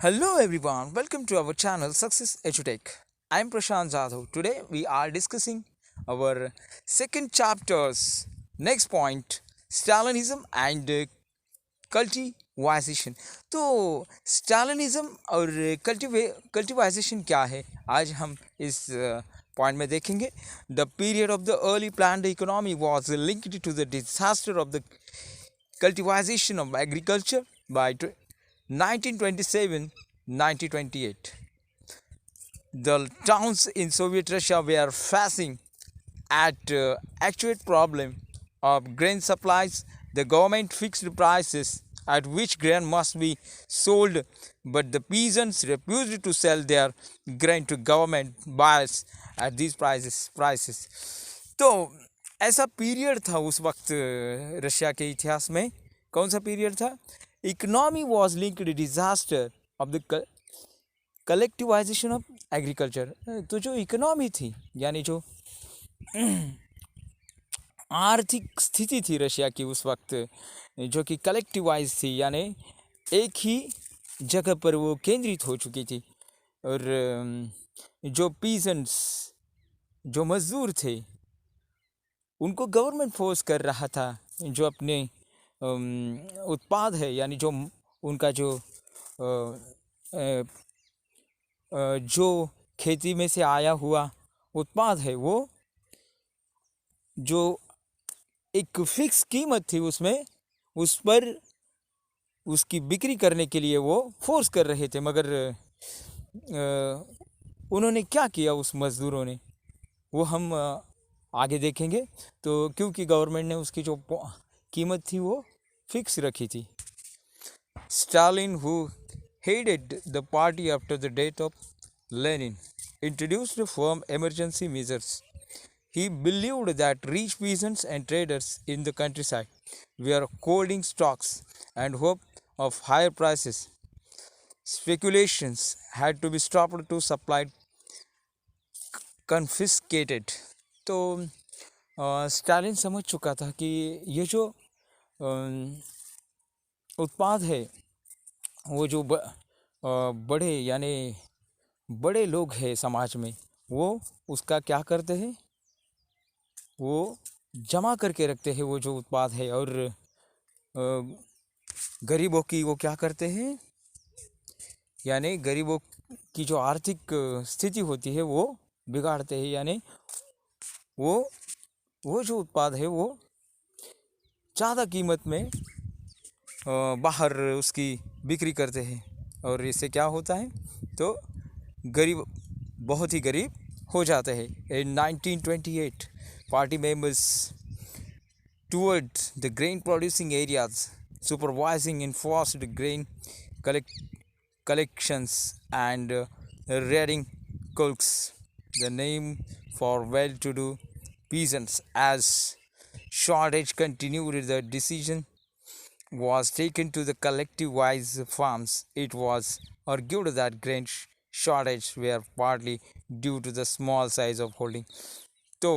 Hello everyone, welcome to our channel Success Edutech. I am Prashant Jadhav. Today we are discussing our second chapter's next point, Stalinism and कल्टिवाइजेशन। तो स्टालिनिज्म और कल्टिवाइजेशन क्या है, आज हम इस point में देखेंगे। The period of the early planned economy was linked to the disaster of the collectivisation of agriculture by 1927-1928. The towns in Soviet Russia were facing at actual problem of grain supplies. The government fixed prices at which grain must be sold, but the peasants refused to sell their grain to government buyers at these prices. तो ऐसा period था उस वक्त Russia के इतिहास में। कौन सा पीरियड था? Economy was linked disaster of the collectivisation of agriculture. तो जो इकोनॉमी थी, यानी जो आर्थिक स्थिति थी रशिया की उस वक्त, जो कि कलेक्टिवाइज थी, यानी एक ही जगह पर वो केंद्रित हो चुकी थी। और जो पीजेंट्स, जो मजदूर थे, उनको गवर्नमेंट फोर्स कर रहा था जो अपने उत्पाद है, यानी जो उनका जो खेती में से आया हुआ उत्पाद है, वो जो एक फिक्स कीमत थी उसमें, उस पर उसकी बिक्री करने के लिए वो फोर्स कर रहे थे। मगर उन्होंने क्या किया उस मज़दूरों ने, वो हम आगे देखेंगे। तो क्योंकि गवर्नमेंट ने उसकी जो कीमत थी वो फिक्स रखी थी। Stalin, who headed the party after the death of Lenin, introduced firm emergency measures. He believed that rich peasants and traders in the countryside were holding stocks and hope of higher prices. Speculations had to be stopped to supply confiscated. तो Stalin समझ चुका था कि ये जो उत्पाद है, वो जो बड़े यानी बड़े लोग हैं समाज में, वो उसका क्या करते हैं, वो जमा करके रखते हैं वो जो उत्पाद है। और गरीबों की वो क्या करते हैं, यानी गरीबों की जो आर्थिक स्थिति होती है वो बिगाड़ते हैं। यानी वो जो उत्पाद है वो ज़्यादा कीमत में बाहर उसकी बिक्री करते हैं। और इससे क्या होता है, तो गरीब बहुत ही गरीब हो जाते हैं। इन 1928 party members toured the grain producing areas, supervising enforced grain collections and rearing colts, the name for well-to-do peasants. As shortage continued, the decision was taken to the collectivized farms. It was argued that grain shortage were partly due to the small size of holding. तो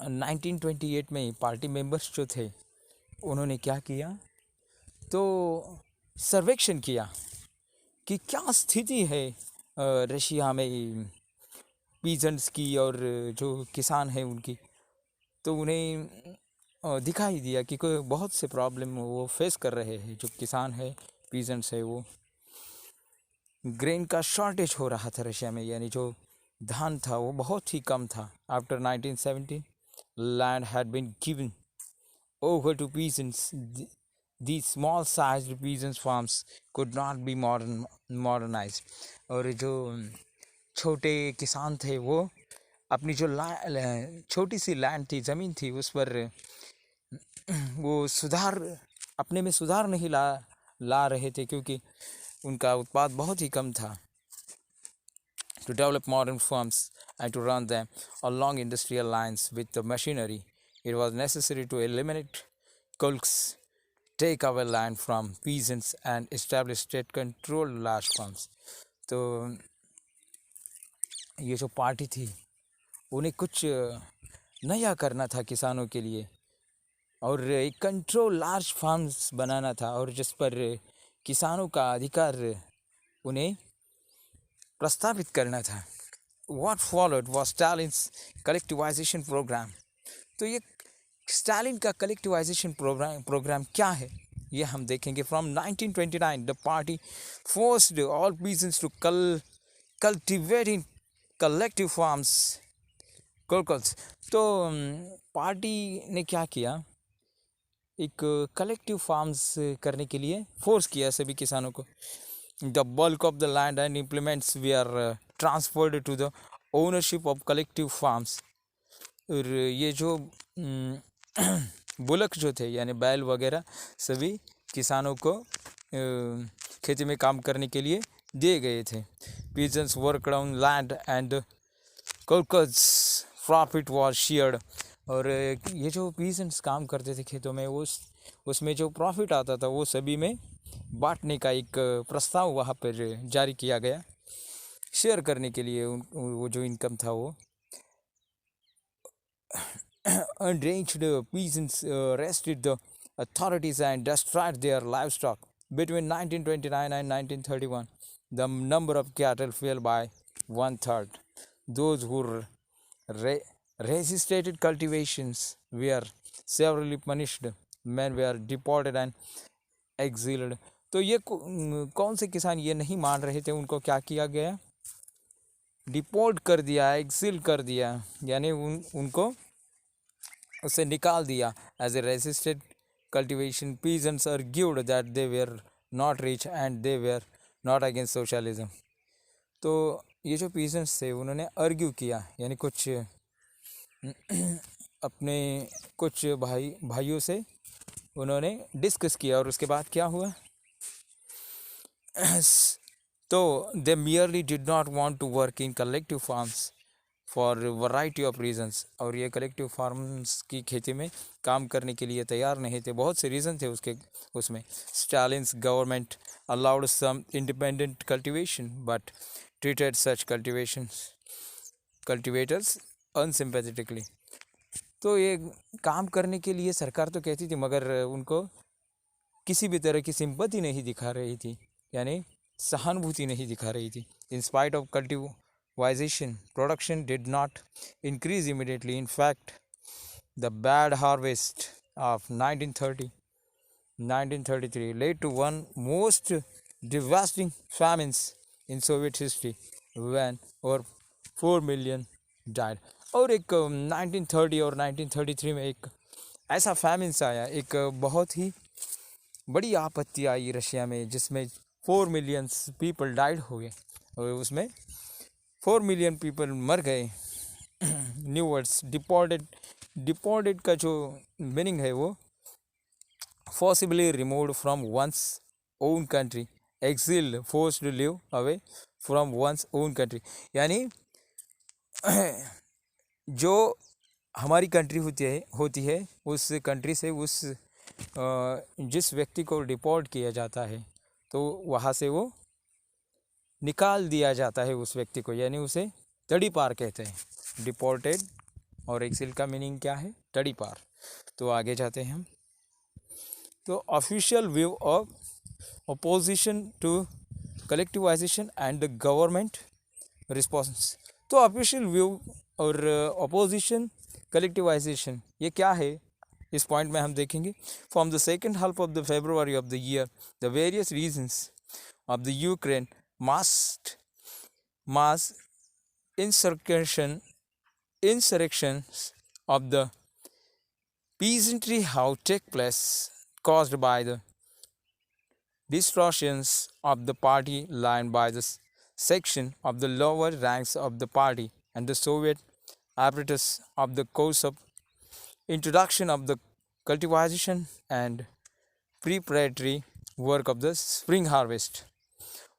1928 में party members जो थे, उन्होंने क्या किया, तो सर्वेक्षण किया कि क्या स्थिति है रशिया में पीजेंट्स की और जो किसान हैं उनकी। तो उन्हें दिखाई दिया कि कोई बहुत से प्रॉब्लम वो फेस कर रहे हैं। जो किसान है, पीजेंट्स है, वो ग्रेन का शॉर्टेज हो रहा था रशिया में, यानी जो धान था वो बहुत ही कम था। After 1917 land had been given over to peasants. These small sized peasants farms could not be modernized. और जो छोटे किसान थे, वो अपनी जो छोटी सी लैंड थी, ज़मीन थी, उस पर वो अपने में सुधार नहीं ला रहे थे, क्योंकि उनका उत्पाद बहुत ही कम था। To develop modern farms and to run them along industrial lines with the machinery, it was necessary to eliminate colts, take away land from peasants and establish state-controlled large farms. तो ये जो पार्टी थी, उन्हें कुछ नया करना था किसानों के लिए, और एक कंट्रोल लार्ज फार्म्स बनाना था, और जिस पर किसानों का अधिकार उन्हें प्रस्तावित करना था। What followed was Stalin's collectivization program. तो ये स्टालिन का कलेक्टिवाइजेशन प्रोग्राम क्या है, ये हम देखेंगे। From 1929 the party forced all peasants to cultivate in collective farms kolkhozes. तो पार्टी ने क्या किया, एक कलेक्टिव फार्म्स करने के लिए फोर्स किया सभी किसानों को। The bulk of the land and implements we are transferred to the ownership of collective farms. और ये जो बुलक जो थे यानी बैल वगैरह सभी किसानों को खेती में काम करने के लिए दिए गए थे। Peasants work on land and kolkhoz profit was shared. और ये जो पीजन्स काम करते थे खेतों में, उसमें जो प्रॉफिट आता था वो सभी में बांटने का एक प्रस्ताव वहाँ पर जारी किया गया, शेयर करने के लिए वो जो इनकम था वो। Enraged peasants arrested the authorities and destroyed their livestock. Between 1929 and 1931, the number of cattle fell by 1/3. Those who resisted cultivations were severely punished. Men were deported and exiled. तो ये कौन से किसान ये नहीं मान रहे थे, उनको क्या किया गया, डिपोर्ट कर दिया, एक्सिल कर दिया, यानी उनको उसे निकाल दिया। As a resisted cultivation peasants argued that they were not rich and they were not against socialism. तो ये जो पीजेंट्स थे उन्होंने आर्ग्यू किया, यानी कुछ अपने कुछ भाइयों से उन्होंने डिस्कस किया, और उसके बाद क्या हुआ, तो they merely did not want to work in collective farms for variety of reasons. और ये कलेक्टिव फार्म्स की खेती में काम करने के लिए तैयार नहीं थे, बहुत से रीज़न थे उसमें। Stalin's government allowed some independent cultivation but treated such cultivators unsympathetically. तो ये काम करने के लिए सरकार तो कहती थी, मगर उनको किसी भी तरह की सिंपैथी नहीं दिखा रही थी, यानी सहानुभूति नहीं दिखा रही थी। In spite of cultivation, production did not increase immediately. In fact, the bad harvest of 1933 led to one most devastating famines in Soviet history, when over 4 million died. और एक 1930 और 1933 में एक ऐसा फैमिन्स आया, एक बहुत ही बड़ी आपत्ति आई रशिया में, जिसमें 4 मिलियन पीपल डाइड हो गए, और उसमें 4 मिलियन पीपल मर गए। न्यू वर्ड्स डिपोर्टेड का जो मीनिंग है वो forcibly removed from one's own country, exiled, forced to live away from one's own country। यानी जो हमारी कंट्री होती है उस कंट्री से जिस व्यक्ति को डिपोर्ट किया जाता है, तो वहाँ से वो निकाल दिया जाता है उस व्यक्ति को, यानी उसे तड़ी पार कहते हैं। डिपोर्टेड और एक्सिल का मीनिंग क्या है, तड़ी पार। तो आगे जाते हैं हम। तो official view of opposition to collectivisation and the government response. तो ऑफिशियल व्यू और अपोजिशन कलेक्टिवाइजेशन ये क्या है, इस पॉइंट में हम देखेंगे। From the second half of the February of the year, the various regions of the Ukraine mass insurrections of the peasantry have taken place, caused by the distortions of the party line by the section of the lower ranks of the party and the Soviet apparatus of the course of introduction of the cultivation and preparatory work of the spring harvest.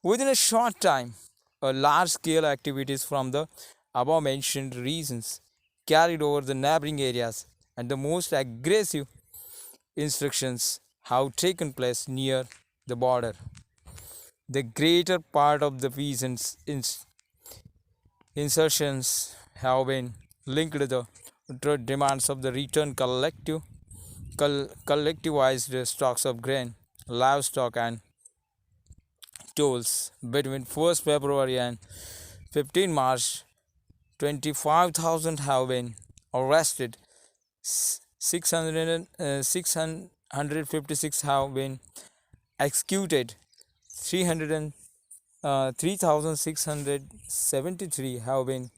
Within a short time, a large-scale activities from the above-mentioned regions carried over the neighboring areas, and the most aggressive instructions have taken place near the border. The greater part of the peasants' insertions have been linked to the demands of the return collectivized stocks of grain, livestock, and tolls between 1st February and 15 March. 25,000 have been arrested. 656 have been executed. 3,673 have been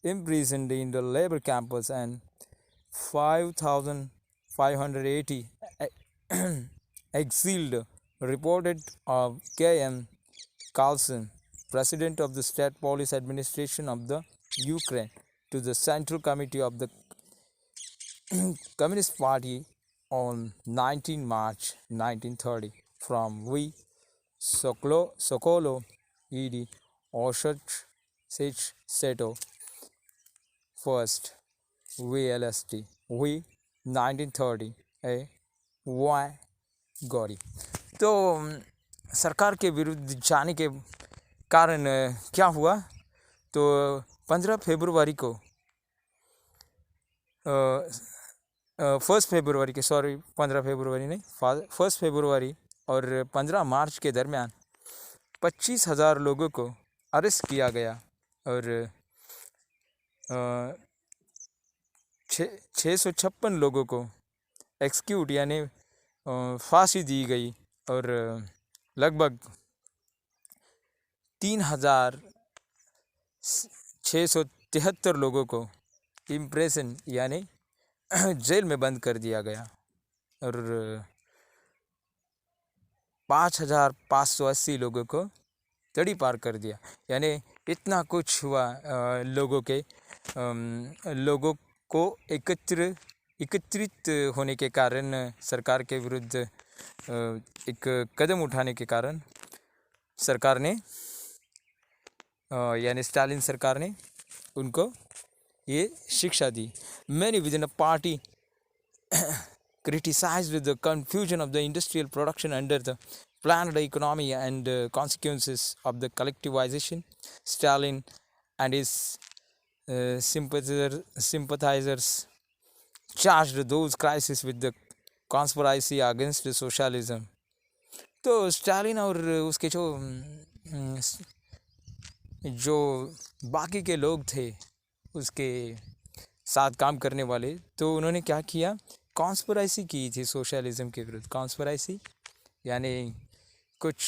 imprisoned in the labor campus, and 5,580 exiled, reported of K.M. Carlson, President of the State Police Administration of the Ukraine, to the Central Committee of the Communist Party on 19 March 1930 from V. Sokolo ed. Oshach Sich Seto First VLST V 1930 A Y Gauri. तो सरकार के विरुद्ध जाने के कारण क्या हुआ, तो 15 फरवरी को 1 फरवरी के 15 फरवरी नहीं 1 फरवरी और 15 मार्च के दरमियान 25,000 लोगों को अरेस्ट किया गया और 656 लोगों को एक्सक्यूट यानी फांसी दी गई और लगभग 3,673 लोगों को इम्प्रेशन यानी जेल में बंद कर दिया गया और 5,580 लोगों को तड़ी पार कर दिया। यानी इतना कुछ हुआ। लोगों को एकत्रित होने के कारण, सरकार के विरुद्ध एक कदम उठाने के कारण सरकार ने यानी स्टालिन सरकार ने उनको ये शिक्षा दी। Many within the party criticized the confusion of the industrial production under the planned economy and consequences of the collectivization. Stalin and his sympathizers charged those crises with the conspiracy against socialism. तो Stalin और उसके जो बाकी के लोग थे उसके साथ काम करने वाले, तो उन्होंने क्या किया, कॉन्स्पिरेसी की थी सोशलिज्म के विरुद्ध। कॉन्स्पिरेसी यानी कुछ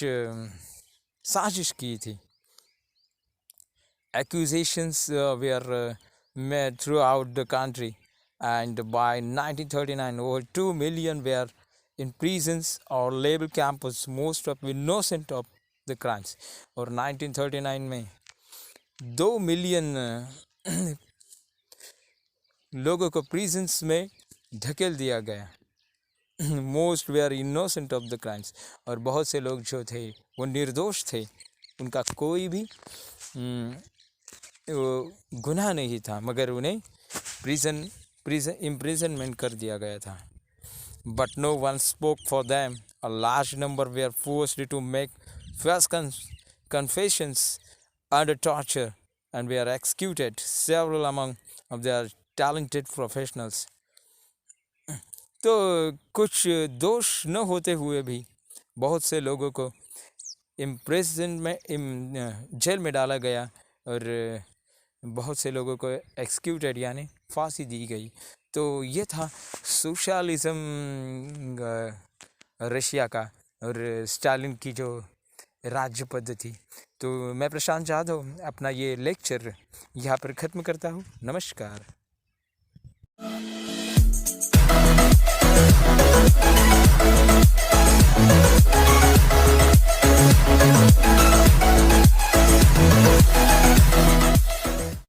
साजिश की थी। Accusations were made throughout the country, and by 1939 over 2 million were in prisons or labor camps, most of innocent of the crimes। और 1939 में 2 मिलियन लोगों को प्रिजन्स में धकेल दिया गया। Most were innocent of the crimes, और बहुत से लोग जो थे वो निर्दोष थे, उनका कोई भी गुनाह नहीं था, मगर उन्हें इम्प्रिजनमेंट कर दिया गया था। But no one spoke for them. A large number were forced to make false confessions under torture and were executed, several among of their talented professionals। तो कुछ दोष न होते हुए भी बहुत से लोगों को इम्प्रिजन में जेल में डाला गया और बहुत से लोगों को एक्सक्यूटेड यानी फांसी दी गई। तो ये था सोशलिज्म रशिया का और स्टालिन की जो राज्य पद्धति। तो मैं प्रशांत जाधव अपना ये लेक्चर यहाँ पर ख़त्म करता हूँ। नमस्कार।